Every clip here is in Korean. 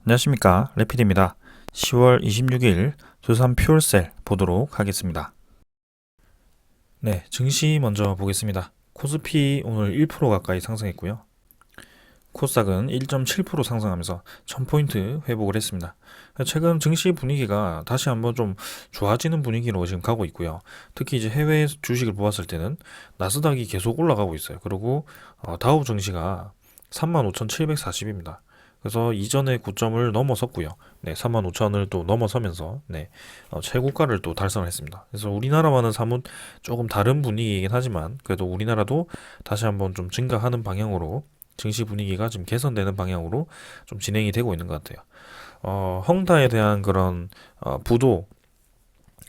안녕하십니까, 레피드입니다. 10월 26일 두산 퓨얼셀 보도록 하겠습니다. 네, 증시 먼저 보겠습니다. 코스피 오늘 1% 가까이 상승했고요. 코스닥은 1.7% 상승하면서 1000포인트 회복을 했습니다. 최근 증시 분위기가 다시 한번 좀 좋아지는 분위기로 지금 가고 있고요. 특히 이제 해외 주식을 보았을 때는 나스닥이 계속 올라가고 있어요. 그리고 다우 증시가 35,740입니다. 그래서 이전의 고점을 넘어섰고요. 네, 35,000을 또 넘어서면서 네, 최고가를 또 달성을 했습니다. 그래서 우리나라와는 사뭇 조금 다른 분위기이긴 하지만 그래도 우리나라도 다시 한번 좀 증가하는 방향으로 증시 분위기가 지금 개선되는 방향으로 좀 진행이 되고 있는 것 같아요. 헝다에 대한 그런 부도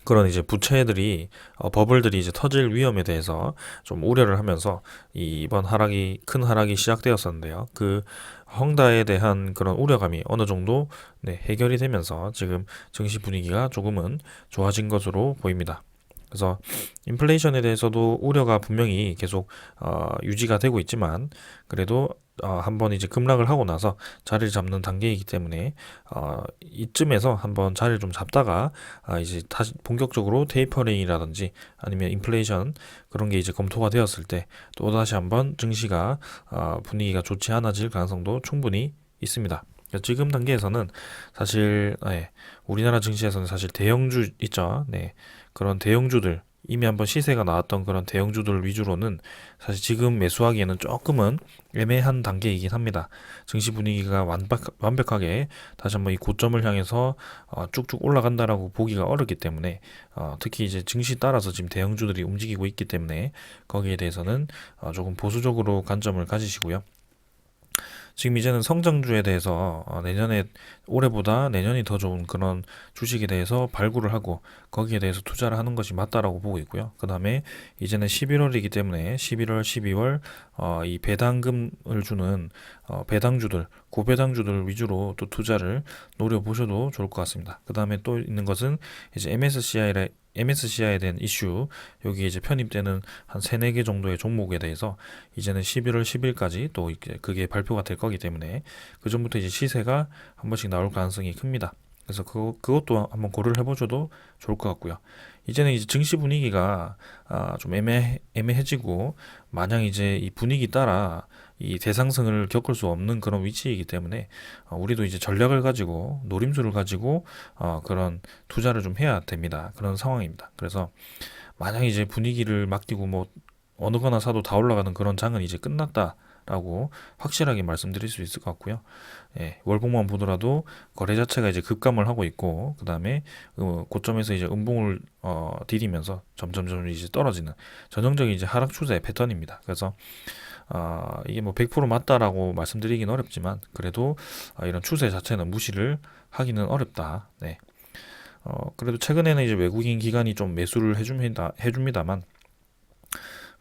그런 이제 부채들이 버블들이 이제 터질 위험에 대해서 좀 우려를 하면서 이번 하락이 큰 하락이 시작되었었는데요. 그 헝다에 대한 그런 우려감이 어느 정도 네, 해결이 되면서 지금 증시 분위기가 조금은 좋아진 것으로 보입니다. 그래서 인플레이션에 대해서도 우려가 분명히 계속 유지가 되고 있지만 그래도 한번 이제 급락을 하고 나서 자리를 잡는 단계이기 때문에 이쯤에서 한번 자리를 좀 잡다가 이제 다시 본격적으로 테이퍼링이라든지 아니면 인플레이션 그런 게 이제 검토가 되었을 때 또 다시 한번 증시가 분위기가 좋지 않아질 가능성도 충분히 있습니다. 지금 단계에서는 사실 우리나라 증시에서는 사실 대형주 있죠. 네. 그런 대형주들 이미 한번 시세가 나왔던 그런 대형주들 위주로는 사실 지금 매수하기에는 조금은 애매한 단계이긴 합니다. 증시 분위기가 완벽하게 다시 한번 이 고점을 향해서 쭉쭉 올라간다라고 보기가 어렵기 때문에 특히 이제 증시 따라서 지금 대형주들이 움직이고 있기 때문에 거기에 대해서는 조금 보수적으로 관점을 가지시고요. 지금 이제는 성장주에 대해서 내년에 올해보다 내년이 더 좋은 그런 주식에 대해서 발굴을 하고 거기에 대해서 투자를 하는 것이 맞다라고 보고 있고요. 그 다음에 이제는 11월이기 때문에 11월, 12월 이 배당금을 주는 배당주들, 고배당주들 위주로 또 투자를 노려보셔도 좋을 것 같습니다. 그 다음에 또 있는 것은 이제 MSCI에 대한 이슈, 여기 이제 편입되는 한 3, 4개 정도의 종목에 대해서 이제는 11월 10일까지 또 이제 그게 발표가 될 거기 때문에 그 전부터 이제 시세가 한 번씩 나올 가능성이 큽니다. 그래서 그것도 한번 고려를 해보셔도 좋을 것 같고요. 이제는 이제 증시 분위기가 좀 애매해지고 마냥 이제 이 분위기 따라 이 대상승을 겪을 수 없는 그런 위치이기 때문에 우리도 이제 전략을 가지고 노림수를 가지고 그런 투자를 좀 해야 됩니다. 그런 상황입니다. 그래서 만약 이제 분위기를 맡기고 뭐 어느 거나 사도 다 올라가는 그런 장은 이제 끝났다라고 확실하게 말씀드릴 수 있을 것 같고요. 예, 월봉만 보더라도 거래 자체가 이제 급감을 하고 있고 그 다음에 고점에서 이제 음봉을 디디면서 점점점 이제 떨어지는 전형적인 이제 하락 추세 패턴입니다. 그래서 이게 뭐 100% 맞다라고 말씀드리긴 어렵지만 그래도 이런 추세 자체는 무시를 하기는 어렵다. 네. 그래도 최근에는 이제 외국인 기관이 좀 매수를 해줍니다만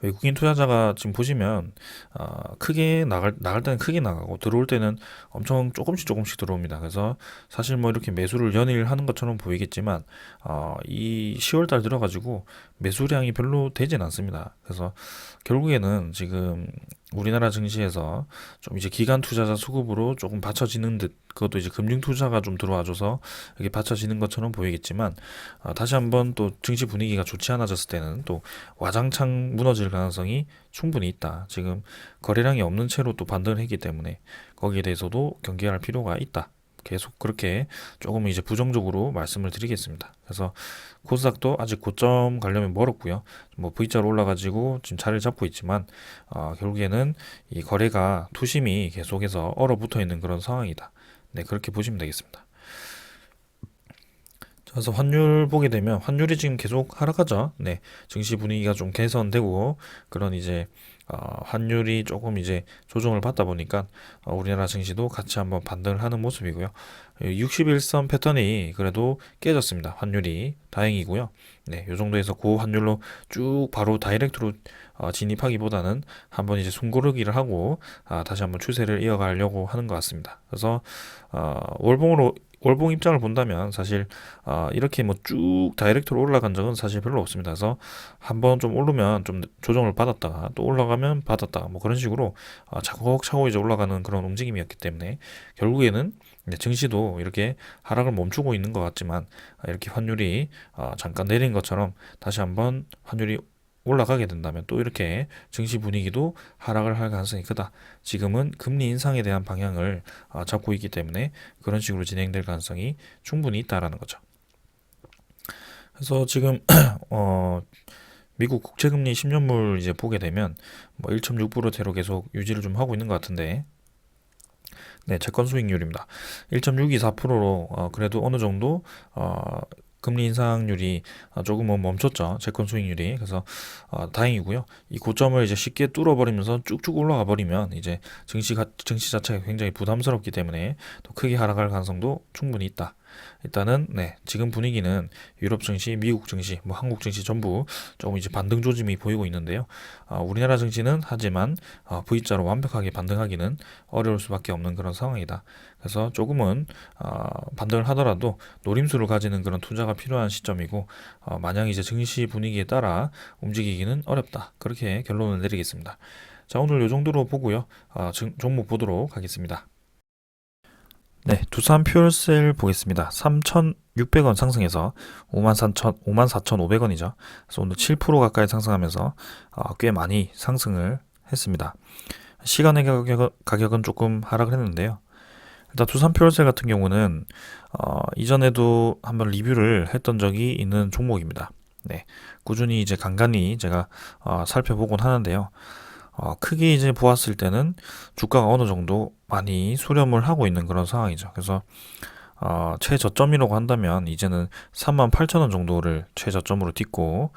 외국인 투자자가 지금 보시면 크게 나갈 때는 크게 나가고 들어올 때는 엄청 조금씩 들어옵니다. 그래서 사실 뭐 이렇게 매수를 연일 하는 것처럼 보이겠지만 이 10월 달 들어가지고 매수량이 별로 되진 않습니다. 그래서 결국에는 지금 우리나라 증시에서 좀 이제 기관 투자자 수급으로 조금 받쳐지는 듯 그것도 이제 금융 투자가 좀 들어와줘서 이게 받쳐지는 것처럼 보이겠지만 다시 한번 또 증시 분위기가 좋지 않아졌을 때는 또 와장창 무너질 가능성이 충분히 있다. 지금 거래량이 없는 채로 또 반등을 했기 때문에 거기에 대해서도 경계할 필요가 있다. 계속 그렇게 조금 이제 부정적으로 말씀을 드리겠습니다. 그래서 코스닥도 아직 고점 가려면 멀었고요. 뭐 V자로 올라가지고 지금 자리를 잡고 있지만 결국에는 이 거래가 투심이 계속해서 얼어붙어 있는 그런 상황이다. 네, 그렇게 보시면 되겠습니다. 그래서 환율 보게 되면 환율이 지금 계속 하락하죠. 네, 증시 분위기가 좀 개선되고 그런 이제 환율이 조금 이제 조정을 받다 보니까 우리나라 증시도 같이 한번 반등을 하는 모습이고요. 61선 패턴이 그래도 깨졌습니다. 환율이 다행이고요. 네, 이 정도에서 고환율로 쭉 바로 다이렉트로 진입하기보다는 한번 이제 숨고르기를 하고 다시 한번 추세를 이어가려고 하는 것 같습니다. 그래서 월봉 입장을 본다면 사실 이렇게 뭐 쭉 다이렉트로 올라간 적은 사실 별로 없습니다. 그래서 한번 좀 오르면 좀 조정을 받았다가 또 올라가면 받았다가 뭐 그런 식으로 차곡차곡 이제 올라가는 그런 움직임이었기 때문에 결국에는 네, 증시도 이렇게 하락을 멈추고 있는 것 같지만 이렇게 환율이 잠깐 내린 것처럼 다시 한번 환율이 올라가게 된다면 또 이렇게 증시 분위기도 하락을 할 가능성이 크다. 지금은 금리 인상에 대한 방향을 잡고 있기 때문에 그런 식으로 진행될 가능성이 충분히 있다라는 거죠. 그래서 지금 미국 국채금리 10년물 이제 보게 되면 뭐 1.6%대로 계속 유지를 좀 하고 있는 것 같은데, 네, 채권 수익률입니다. 1.624%로 그래도 어느 정도 금리 인상률이 조금은 멈췄죠. 채권 수익률이. 그래서 다행이고요. 이 고점을 이제 쉽게 뚫어버리면서 쭉쭉 올라가 버리면 이제 증시 자체가 굉장히 부담스럽기 때문에 또 크게 하락할 가능성도 충분히 있다. 일단은 네, 지금 분위기는 유럽 증시, 미국 증시, 뭐 한국 증시 전부 조금 이제 반등 조짐이 보이고 있는데요. 우리나라 증시는 하지만 V자로 완벽하게 반등하기는 어려울 수밖에 없는 그런 상황이다. 그래서 조금은 반등을 하더라도 노림수를 가지는 그런 투자가 필요한 시점이고, 마냥 이제 증시 분위기에 따라 움직이기는 어렵다. 그렇게 결론을 내리겠습니다. 자, 오늘 이 정도로 보고요. 종목 보도록 하겠습니다. 네, 두산 퓨얼셀 보겠습니다. 3,600원 상승해서 54,500원이죠. 그래서 오늘 7% 가까이 상승하면서 꽤 많이 상승을 했습니다. 시간의 가격은 조금 하락을 했는데요. 일단 두산 퓨얼셀 같은 경우는 이전에도 한번 리뷰를 했던 적이 있는 종목입니다. 네, 꾸준히 이제 간간히 제가 살펴보곤 하는데요. 크게 이제 보았을 때는 주가가 어느 정도 많이 수렴을 하고 있는 그런 상황이죠. 그래서 최저점이라고 한다면 이제는 38,000원 정도를 최저점으로 딛고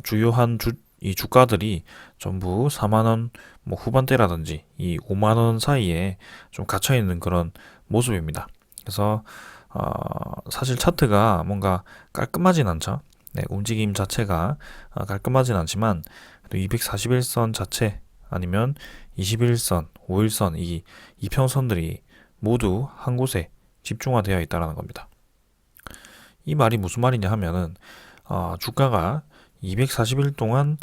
주요한 이 주가들이 전부 4만원 뭐 후반대라든지 이 5만원 사이에 좀 갇혀 있는 그런 모습입니다. 그래서 사실 차트가 뭔가 깔끔하진 않죠. 네, 움직임 자체가 깔끔하진 않지만 241선 자체 아니면 21선, 5일선 이 이평선들이 모두 한 곳에 집중화되어 있다는 겁니다. 이 말이 무슨 말이냐 하면은 주가가 240일 동안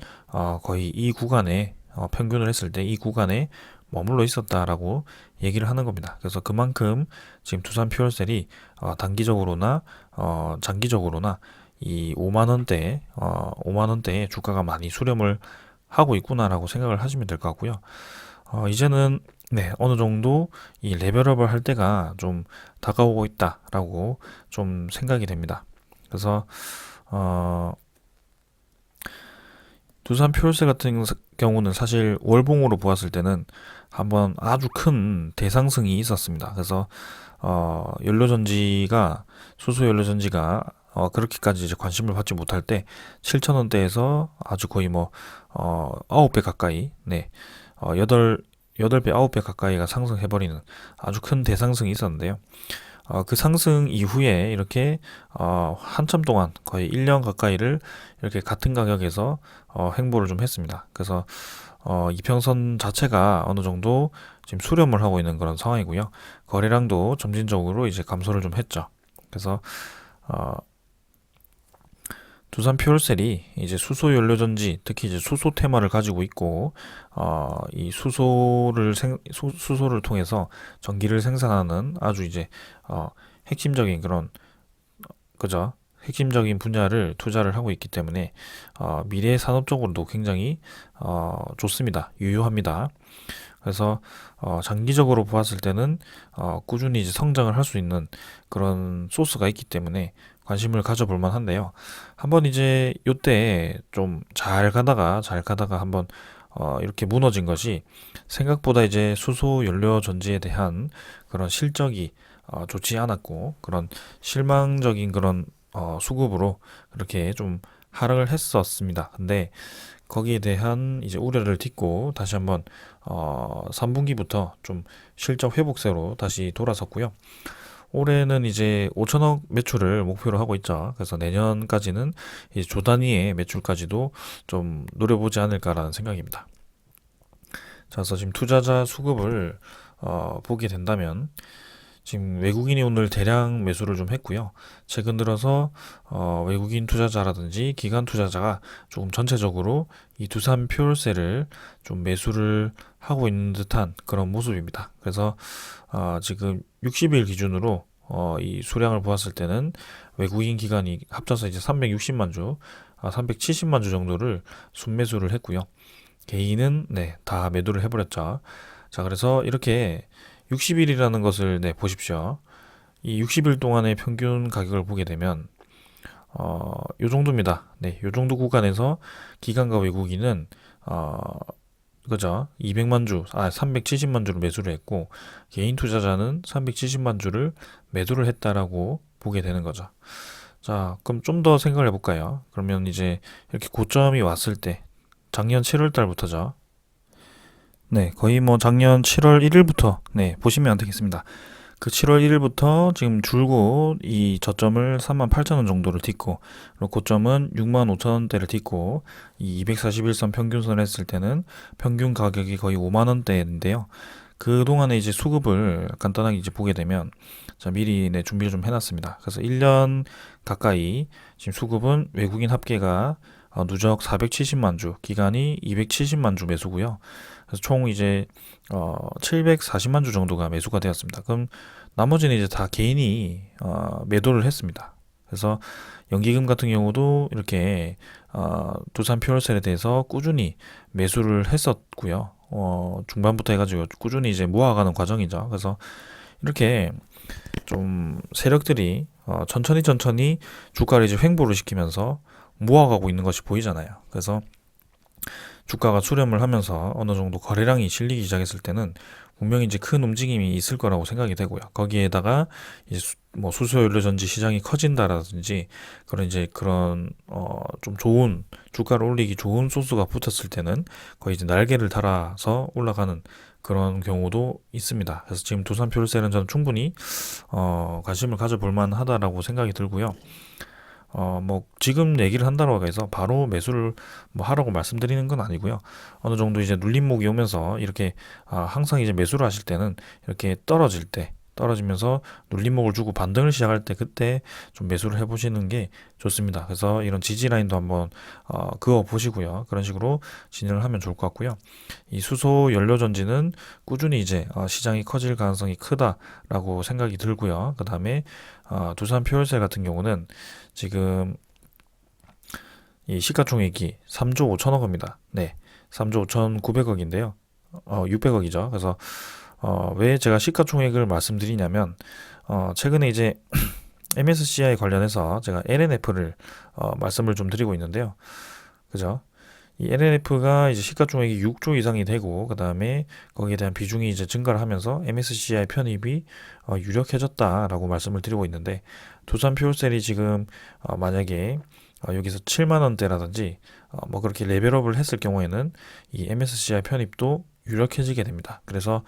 거의 이 구간에 평균을 했을 때 이 구간에 머물러 있었다라고 얘기를 하는 겁니다. 그래서 그만큼 지금 두산 퓨얼셀이 단기적으로나 장기적으로나 이 5만 원대에 주가가 많이 수렴을 하고 있구나라고 생각을 하시면 될 것 같고요. 이제는 네, 어느 정도 이 레벨업을 할 때가 좀 다가오고 있다라고 좀 생각이 됩니다. 그래서 두산 퓨얼셀 같은 경우는 사실 월봉으로 보았을 때는 한번 아주 큰 대상승이 있었습니다. 그래서 수소 연료전지가 그렇게까지 이제 관심을 받지 못할 때 7,000원대에서 아주 거의 뭐 9배 가까이, 네, 8배 9배 가까이가 상승해버리는 아주 큰 대상승이 있었는데요. 그 상승 이후에 이렇게 한참 동안 거의 1년 가까이를 이렇게 같은 가격에서 행보를 좀 했습니다. 그래서 이평선 자체가 어느 정도 지금 수렴을 하고 있는 그런 상황이고요. 거래량도 점진적으로 이제 감소를 좀 했죠. 그래서 두산 퓨얼셀이 이제 수소 연료전지, 특히 이제 수소 테마를 가지고 있고, 이 수소를 통해서 전기를 생산하는 아주 이제 핵심적인 그런 그죠? 핵심적인 분야를 투자를 하고 있기 때문에 미래 산업적으로도 굉장히 좋습니다. 유효합니다. 그래서 장기적으로 보았을 때는 꾸준히 이제 성장을 할 수 있는 그런 소스가 있기 때문에 관심을 가져볼 만한데요. 한번 이제 요때 좀 잘 가다가 한번 이렇게 무너진 것이 생각보다 이제 수소 연료 전지에 대한 그런 실적이 좋지 않았고, 그런 실망적인 그런 수급으로 그렇게 좀 하락을 했었습니다. 근데 거기에 대한 이제 우려를 딛고 다시 한번 3분기부터 좀 실적 회복세로 다시 돌아섰고요. 올해는 이제 5천억 매출을 목표로 하고 있죠. 그래서 내년까지는 이제 조 단위의 매출까지도 좀 노려보지 않을까라는 생각입니다. 자, 그래서 지금 투자자 수급을 보게 된다면 지금 외국인이 오늘 대량 매수를 좀 했고요. 최근 들어서 외국인 투자자라든지 기관 투자자가 조금 전체적으로 이 두산 퓨얼셀을 좀 매수를 하고 있는 듯한 그런 모습입니다. 그래서 지금 60일 기준으로 이 수량을 보았을 때는 외국인 기관이 합쳐서 이제 360만 주, 370만 주 정도를 순매수를 했고요. 개인은 다 매도를 해버렸죠. 자, 그래서 이렇게 60일이라는 것을 보십시오. 이 60일 동안의 평균 가격을 보게 되면 요 정도입니다. 요 정도 구간에서 기관과 외국인은 그죠? 200만 주, 370만 주를 매수를 했고 개인 투자자는 370만 주를 매도를 했다라고 보게 되는 거죠. 자, 그럼 좀 더 생각을 해볼까요? 그러면 이제 이렇게 고점이 왔을 때 작년 7월 달부터죠. 거의 뭐 작년 7월 1일부터 보시면 되겠습니다. 그 7월 1일부터 지금 줄곧 이 저점을 38,000원 정도를 딛고 그리고 고점은 65,000원대를 딛고 이 241선 평균선을 했을 때는 평균 가격이 거의 5만원대인데요. 그동안에 이제 수급을 간단하게 이제 보게 되면 자, 미리 준비를 좀 해놨습니다. 그래서 1년 가까이 지금 수급은 외국인 합계가 누적 470만 주, 기간이 270만 주 매수고요. 그래서 총 이제 740만 주 정도가 매수가 되었습니다. 그럼 나머지는 이제 다 개인이 매도를 했습니다. 그래서 연기금 같은 경우도 이렇게 두산 퓨얼셀에 대해서 꾸준히 매수를 했었고요. 중반부터 해가지고 꾸준히 이제 모아가는 과정이죠. 그래서 이렇게 좀 세력들이 천천히 주가를 이제 횡보를 시키면서 모아가고 있는 것이 보이잖아요. 그래서 주가가 수렴을 하면서 어느 정도 거래량이 실리기 시작했을 때는 분명히 이제 큰 움직임이 있을 거라고 생각이 되고요. 거기에다가 이제 뭐 수소 연료 전지 시장이 커진다라든지 그런 좀 좋은 주가를 올리기 좋은 소스가 붙었을 때는 거의 이제 날개를 달아서 올라가는 그런 경우도 있습니다. 그래서 지금 두산 퓨얼셀은 저는 충분히 관심을 가져볼 만하다라고 생각이 들고요. 뭐 지금 얘기를 한다고 해서 바로 매수를 뭐 하라고 말씀드리는 건 아니고요. 어느 정도 이제 눌림목이 오면서 이렇게 항상 이제 매수를 하실 때는 이렇게 떨어질 때 떨어지면서 눌림목을 주고 반등을 시작할 때 그때 좀 매수를 해보시는 게 좋습니다. 그래서 이런 지지 라인도 한번 그어 보시고요. 그런 식으로 진행을 하면 좋을 것 같고요. 이 수소 연료 전지는 꾸준히 이제 시장이 커질 가능성이 크다라고 생각이 들고요. 그 다음에 두산 퓨얼셀 같은 경우는 지금 이 시가총액이 3조 5천억 원입니다. 3조 5,900억인데요. 600억이죠. 그래서 왜 제가 시가총액을 말씀드리냐면 최근에 이제 MSCI 관련해서 제가 LNF를 말씀을 좀 드리고 있는데요. 그죠? 이 LNF가 이제 시가총액이 6조 이상이 되고 그 다음에 거기에 대한 비중이 이제 증가를 하면서 MSCI 편입이 유력해졌다라고 말씀을 드리고 있는데 두산 퓨얼셀이 지금 만약에 여기서 7만 원대라든지 뭐 그렇게 레벨업을 했을 경우에는 이 MSCI 편입도 유력해지게 됩니다. 그래서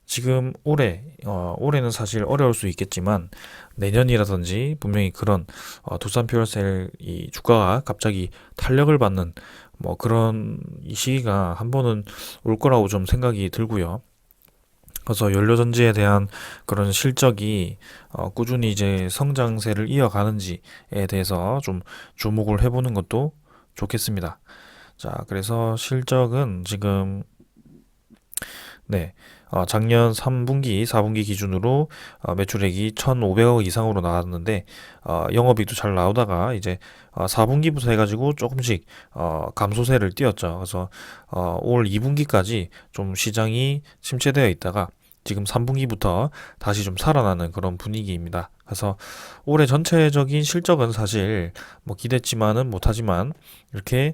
지금 올해는 사실 어려울 수 있겠지만 내년이라든지 분명히 그런 두산 퓨얼셀 이 주가가 갑자기 탄력을 받는 뭐 그런 이 시기가 한 번은 올 거라고 좀 생각이 들고요. 그래서 연료전지에 대한 그런 실적이 꾸준히 이제 성장세를 이어가는지에 대해서 좀 주목을 해보는 것도 좋겠습니다. 자, 그래서 실적은 지금 작년 3분기, 4분기 기준으로 매출액이 1,500억 이상으로 나왔는데 영업이익도 잘 나오다가 이제 4분기부터 해가지고 조금씩 감소세를 띄었죠. 그래서 올 2분기까지 좀 시장이 침체되어 있다가 지금 3분기부터 다시 좀 살아나는 그런 분위기입니다. 그래서 올해 전체적인 실적은 사실 뭐 기대치만은 못하지만 이렇게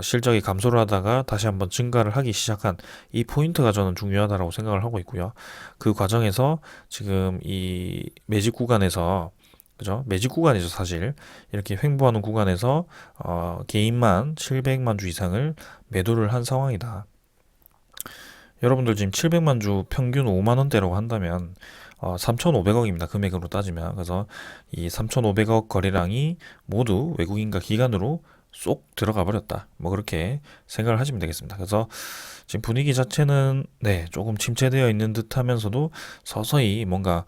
실적이 감소를 하다가 다시 한번 증가를 하기 시작한 이 포인트가 저는 중요하다고 생각을 하고 있고요. 그 과정에서 지금 이 매직 구간에서 그죠? 매직 구간이죠, 사실. 이렇게 횡보하는 구간에서 개인만 700만 주 이상을 매도를 한 상황이다. 여러분들 지금 700만 주 평균 5만 원대라고 한다면 3,500억입니다. 금액으로 따지면. 그래서 이 3,500억 거래량이 모두 외국인과 기관으로 쏙 들어가 버렸다. 뭐 그렇게 생각을 하시면 되겠습니다. 그래서 지금 분위기 자체는 조금 침체되어 있는 듯 하면서도 서서히 뭔가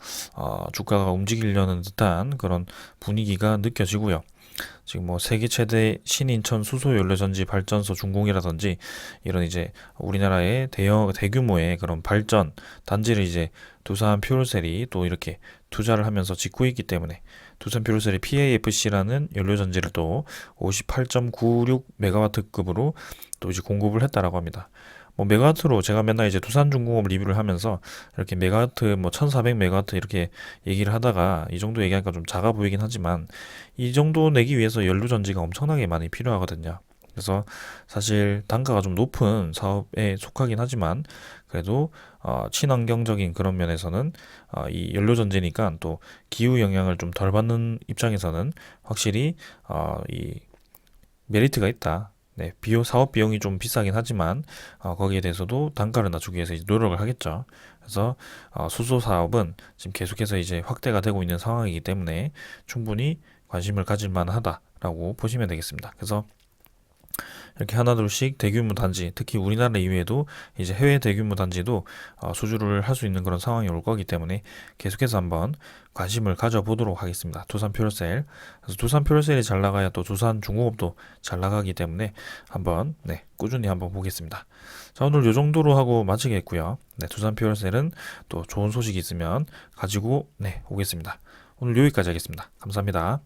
주가가 움직이려는 듯한 그런 분위기가 느껴지고요. 지금 뭐 세계 최대 신인천 수소 연료전지 발전소 준공이라든지 이런 이제 우리나라의 대규모의 그런 발전 단지를 이제 두산 퓨얼셀이 또 이렇게 투자를 하면서 짓고 있기 때문에 두산 퓨얼셀이 PAFC라는 연료전지를 또 58.96메가와트급으로 또 이제 공급을 했다라고 합니다. 뭐 메가와트로 제가 맨날 이제 두산중공업 리뷰를 하면서 이렇게 메가와트 뭐 1400메가와트 이렇게 얘기를 하다가 이 정도 얘기하니까 좀 작아 보이긴 하지만 이 정도 내기 위해서 연료 전지가 엄청나게 많이 필요하거든요. 그래서 사실 단가가 좀 높은 사업에 속하긴 하지만 그래도 친환경적인 그런 면에서는 이 연료 전지니까 또 기후 영향을 좀 덜 받는 입장에서는 확실히 이 메리트가 있다. 네, 사업 비용이 좀 비싸긴 하지만 거기에 대해서도 단가를 낮추기 위해서 이제 노력을 하겠죠. 그래서 수소 사업은 지금 계속해서 이제 확대가 되고 있는 상황이기 때문에 충분히 관심을 가질 만하다라고 보시면 되겠습니다. 그래서 이렇게 하나둘씩 대규모 단지, 특히 우리나라 이외에도 이제 해외 대규모 단지도 수주를 할 수 있는 그런 상황이 올 거기 때문에 계속해서 한번 관심을 가져보도록 하겠습니다. 두산 퓨얼셀. 그래서 두산 퓨얼셀이 잘 나가야 또 두산 중공업도 잘 나가기 때문에 한번 꾸준히 한번 보겠습니다. 자, 오늘 요 정도로 하고 마치겠고요. 네, 두산 퓨얼셀은 또 좋은 소식이 있으면 가지고 오겠습니다. 오늘 여기까지 하겠습니다. 감사합니다.